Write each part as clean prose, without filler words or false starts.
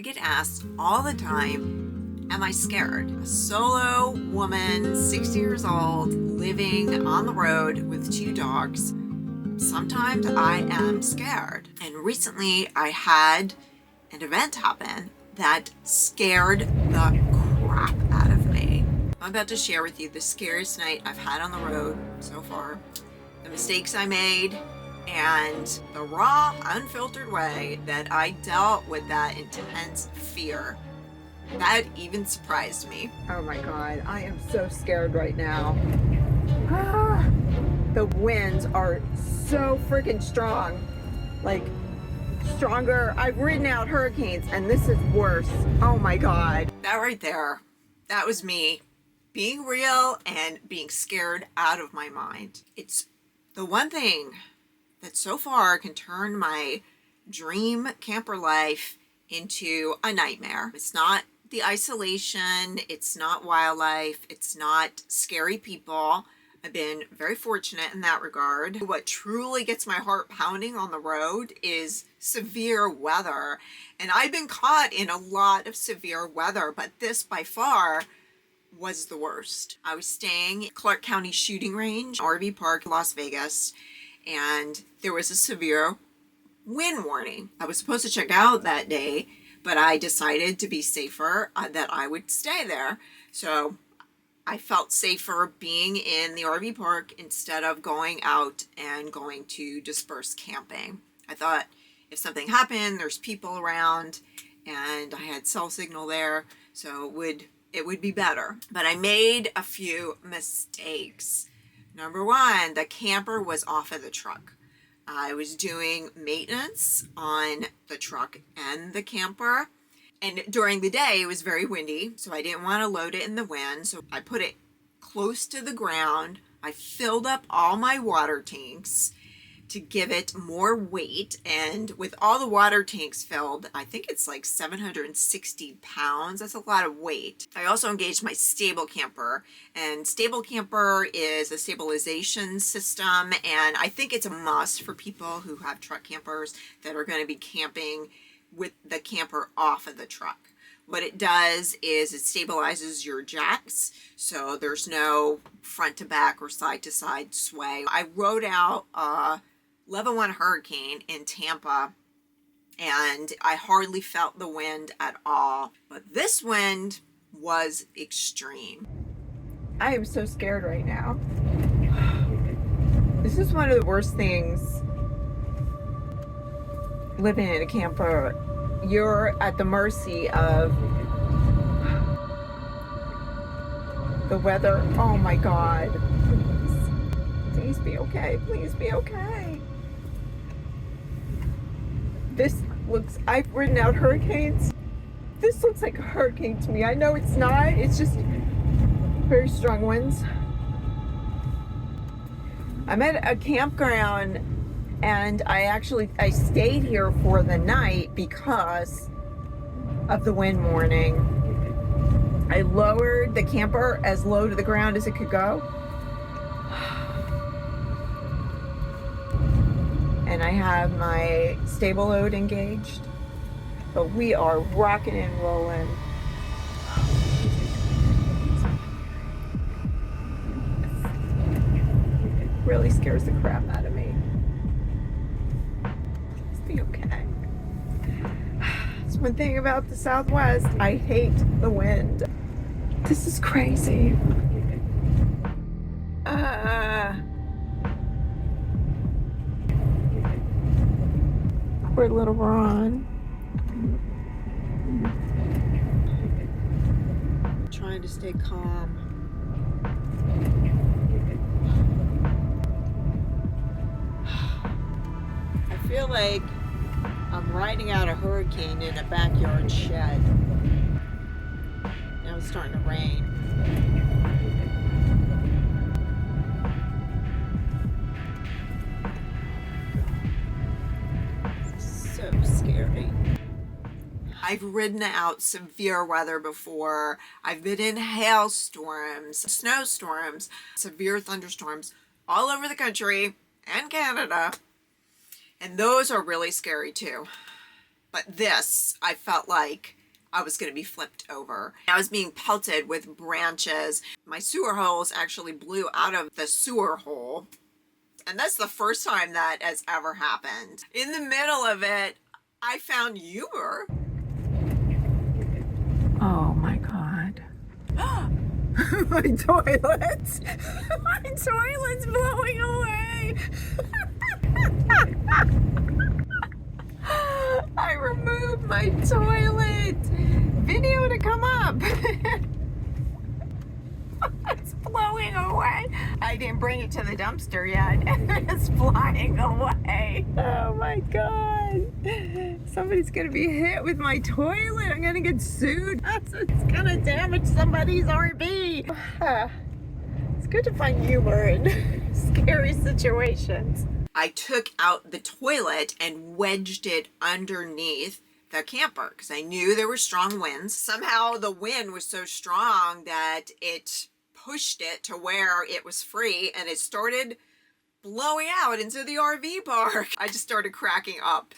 I get asked all the time, am I scared? A solo woman, 60 years old, living on the road with 2 dogs. Sometimes I am scared. And recently I had an event happen that scared the crap out of me. I'm about to share with you the scariest night I've had on the road so far, the mistakes I made, and the raw, unfiltered way that I dealt with that intense fear. That even surprised me. Oh my God, I am so scared right now. The winds are so freaking strong. Like, stronger. I've ridden out hurricanes and this is worse. Oh my God. That right there, that was me being real and being scared out of my mind. It's the one thing that so far can turn my dream camper life into a nightmare. It's not the isolation, it's not wildlife, it's not scary people. I've been very fortunate in that regard. What truly gets my heart pounding on the road is severe weather. And I've been caught in a lot of severe weather, but this by far was the worst. I was staying at Clark County Shooting Range, RV Park, Las Vegas, and there was a severe wind warning. I was supposed to check out that day, but I decided to be safer that I would stay there. So I felt safer being in the RV park instead of going out and going to disperse camping. I thought if something happened, there's people around and I had cell signal there, so it would be better. But I made a few mistakes. Number one, the camper was off of the truck. I was doing maintenance on the truck and the camper. And during the day, it was very windy, so I didn't want to load it in the wind. So I put it close to the ground. I filled up all my water tanks to give it more weight. And with all the water tanks filled, I think it's like 760 pounds. That's a lot of weight. I also engaged my stable camper, and stable camper is a stabilization system. And I think it's a must for people who have truck campers that are going to be camping with the camper off of the truck. What it does is it stabilizes your jacks, so there's no front to back or side to side sway. I rode out a level 1 hurricane in Tampa and I hardly felt the wind at all, but this wind was extreme. I am so scared right now. This is one of the worst things living in a camper. You're at the mercy of the weather. Oh my God. Please be okay. Please be okay. This looks, I've ridden out hurricanes. This looks like a hurricane to me. I know it's not. It's just very strong winds. I'm at a campground and I stayed here for the night because of the wind warning. I lowered the camper as low to the ground as it could go. And I have my stable load engaged, but we are rocking and rolling. It really scares the crap out of me. Please be okay. That's one thing about the Southwest. I hate the wind. This is crazy. Poor little Ron. Trying to stay calm. I feel like I'm riding out a hurricane in a backyard shed. Now it's starting to rain. So scary. I've ridden out severe weather before. I've been in hailstorms, snowstorms, severe thunderstorms all over the country and Canada. And those are really scary too. But this, I felt like I was going to be flipped over. I was being pelted with branches. My sewer hose actually blew out of the sewer hole. And that's the first time that has ever happened. In the middle of it, I found humor. Oh my God. My toilet. My toilet's blowing away. I removed my toilet. Video to come up. It's blowing away. I didn't bring it to the dumpster yet. It's flying away. Oh my God. Somebody's gonna be hit with my toilet. I'm gonna get sued. It's gonna damage somebody's RV. It's good to find humor in scary situations. I took out the toilet and wedged it underneath the camper because I knew there were strong winds. Somehow the wind was so strong that it pushed it to where it was free and it started blowing out into the RV park. I just started cracking up.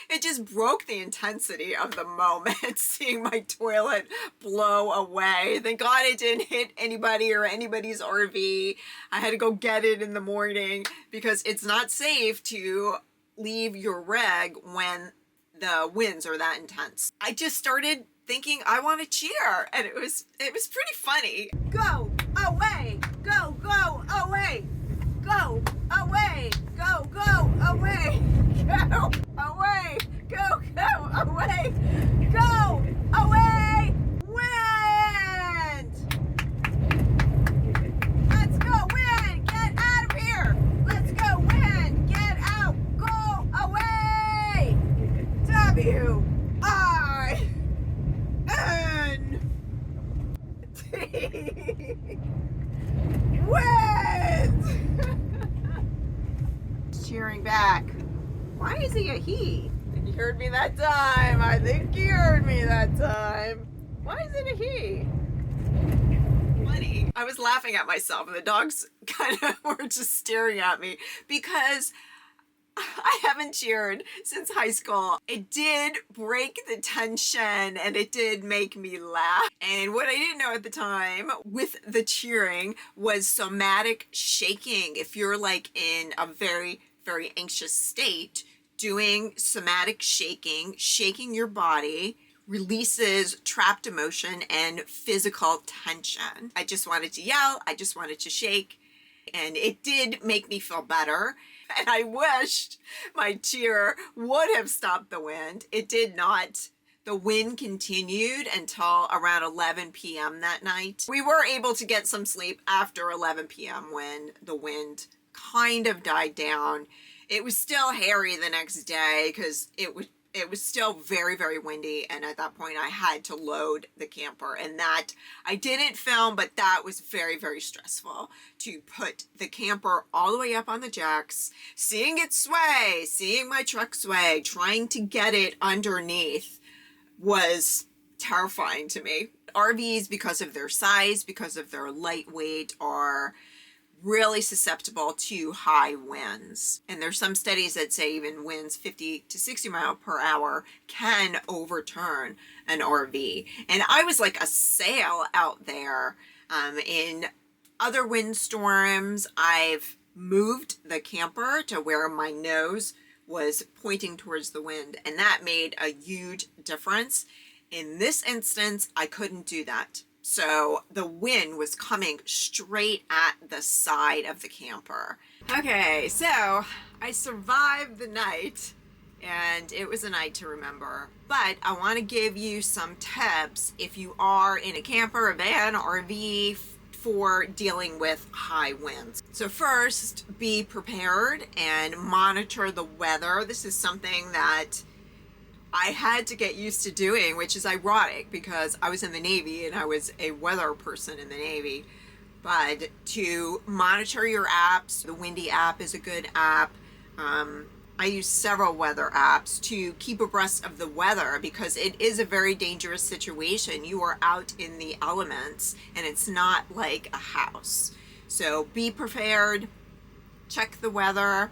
It just broke the intensity of the moment, seeing my toilet blow away. Thank God it didn't hit anybody or anybody's RV. I had to go get it in the morning because it's not safe to leave your rig when the winds are that intense. I just started thinking I want to cheer, and it was pretty funny. Go away, go away, go away, go away, go away, go away, go away, wind! Let's go, wind! Get out of here! Let's go, wind! Get out! Go away! W-I-N-D! Wind! Cheering back. Why is he a he? I think you heard me that time. I think you heard me that time. Why is it a he? Funny. I was laughing at myself and the dogs kind of were just staring at me because I haven't cheered since high school. It did break the tension and it did make me laugh. And what I didn't know at the time with the cheering was somatic shaking. If you're like in a very, very anxious state, doing somatic shaking, shaking your body, releases trapped emotion and physical tension. I just wanted to yell, I just wanted to shake, and it did make me feel better. And I wished my cheer would have stopped the wind. It did not. The wind continued until around 11 p.m. that night. We were able to get some sleep after 11 p.m. when the wind kind of died down. It was still hairy the next day because it was still very, very windy, and at that point I had to load the camper, and that I didn't film, but that was very, very stressful to put the camper all the way up on the jacks, seeing it sway, seeing my truck sway, trying to get it underneath was terrifying to me. RVs, because of their size, because of their lightweight, are really susceptible to high winds. And there's some studies that say even winds 50 to 60 miles per hour can overturn an RV. And I was like a sail out there. In other windstorms, I've moved the camper to where my nose was pointing towards the wind, and that made a huge difference. In this instance, I couldn't do that. So the wind was coming straight at the side of the camper. Okay, so I survived the night, and it was a night to remember. But I want to give you some tips if you are in a camper, a van, RV, for dealing with high winds. So first, be prepared and monitor the weather. This is something that I had to get used to doing, which is ironic because I was in the Navy and I was a weather person in the Navy. But to monitor your apps, the Windy app is a good app. I use several weather apps to keep abreast of the weather because it is a very dangerous situation. You are out in the elements and it's not like a house. So be prepared, check the weather,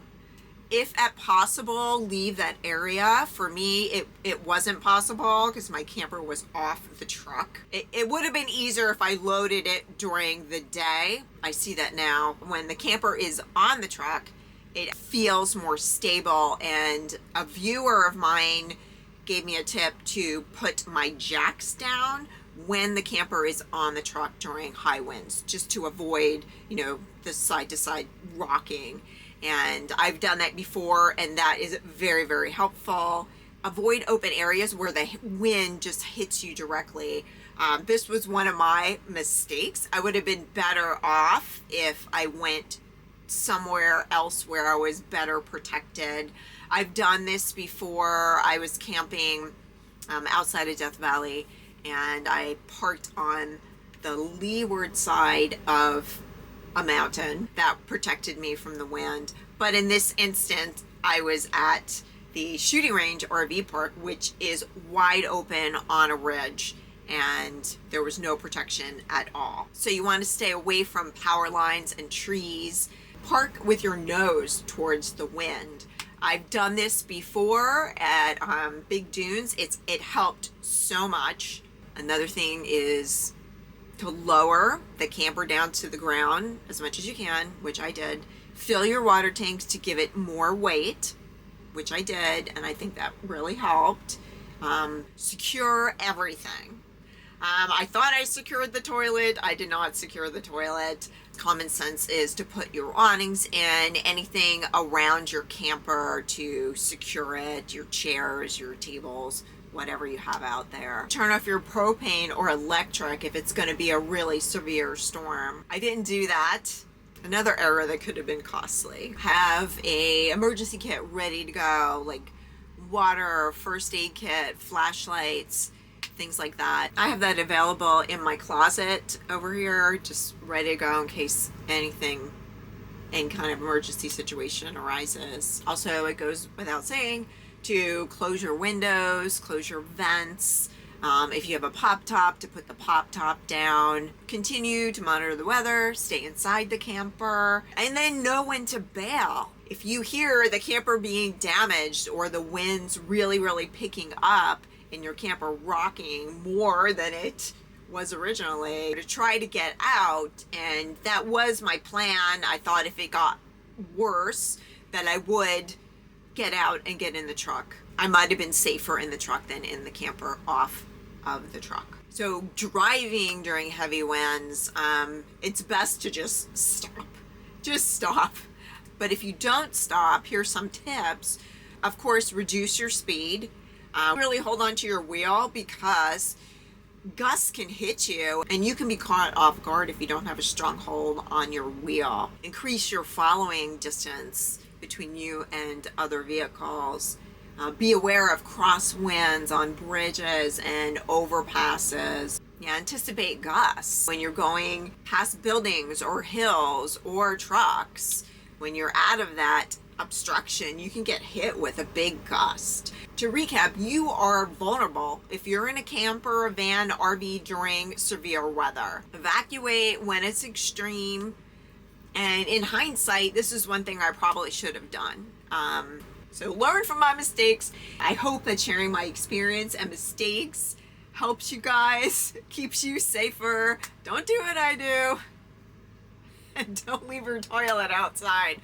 If at possible, leave that area. For me, it wasn't possible because my camper was off the truck. It would have been easier if I loaded it during the day. I see that now. When the camper is on the truck, it feels more stable, and a viewer of mine gave me a tip to put my jacks down when the camper is on the truck during high winds, just to avoid, the side to side rocking. And I've done that before, and that is very, very helpful. Avoid open areas where the wind just hits you directly. This was one of my mistakes. I would have been better off if I went somewhere else where I was better protected. I've done this before. I was camping outside of Death Valley, and I parked on the leeward side of a mountain that protected me from the wind. But in this instance, I was at the shooting range RV park, which is wide open on a ridge, and there was no protection at all. So you want to stay away from power lines and trees. Park with your nose towards the wind. I've done this before at big dunes. It helped so much. Another thing is to lower the camper down to the ground as much as you can, which I did. Fill your water tanks to give it more weight, which I did, and I think that really helped. Secure everything. I thought I secured the toilet. I did not secure the toilet. Common sense is to put your awnings in, anything around your camper to secure it, your chairs, your tables, whatever you have out there. Turn off your propane or electric if it's going to be a really severe storm. I didn't do that. Another error that could have been costly. Have a emergency kit ready to go, like water, first aid kit, flashlights, things like that. I have that available in my closet over here, just ready to go in case any kind of emergency situation arises. Also, it goes without saying to close your windows, close your vents. If you have a pop top, to put the pop top down. Continue to monitor the weather, stay inside the camper, and then know when to bail. If you hear the camper being damaged or the wind's really, really picking up and your camper rocking more than it was originally, to try to get out. And that was my plan. I thought if it got worse that I would get out and get in the truck. I might have been safer in the truck than in the camper off of the truck. So driving during heavy winds, it's best to just stop. Just stop. But if you don't stop, here's some tips. Of course, reduce your speed. Really hold on to your wheel, because gusts can hit you and you can be caught off guard if you don't have a strong hold on your wheel. Increase your following distance between you and other vehicles. Be aware of crosswinds on bridges and overpasses. Anticipate gusts when you're going past buildings or hills or trucks. When you're out of that obstruction, you can get hit with a big gust. To recap, you are vulnerable if you're in a camper, a van, RV during severe weather. Evacuate when it's extreme. And in hindsight, this is one thing I probably should have done. So learn from my mistakes. I hope that sharing my experience and mistakes helps you guys, keeps you safer. Don't do what I do. And don't leave your toilet outside,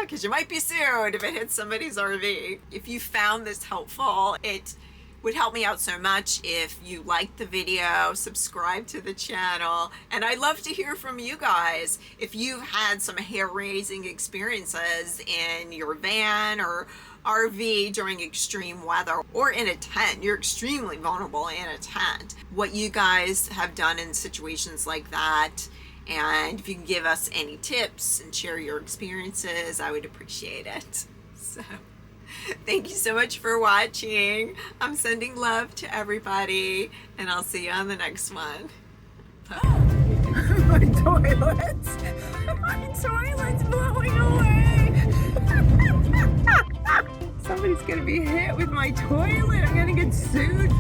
because you might be sued if it hits somebody's RV. If you found this helpful, it would help me out so much if you liked the video, subscribe to the channel, and I'd love to hear from you guys. If you've had some hair-raising experiences in your van or RV during extreme weather, or in a tent, you're extremely vulnerable in a tent. What you guys have done in situations like that, and if you can give us any tips and share your experiences, I would appreciate it. So, thank you so much for watching. I'm sending love to everybody, and I'll see you on the next one. My toilet's blowing away. Somebody's gonna be hit with my toilet. I'm gonna get sued.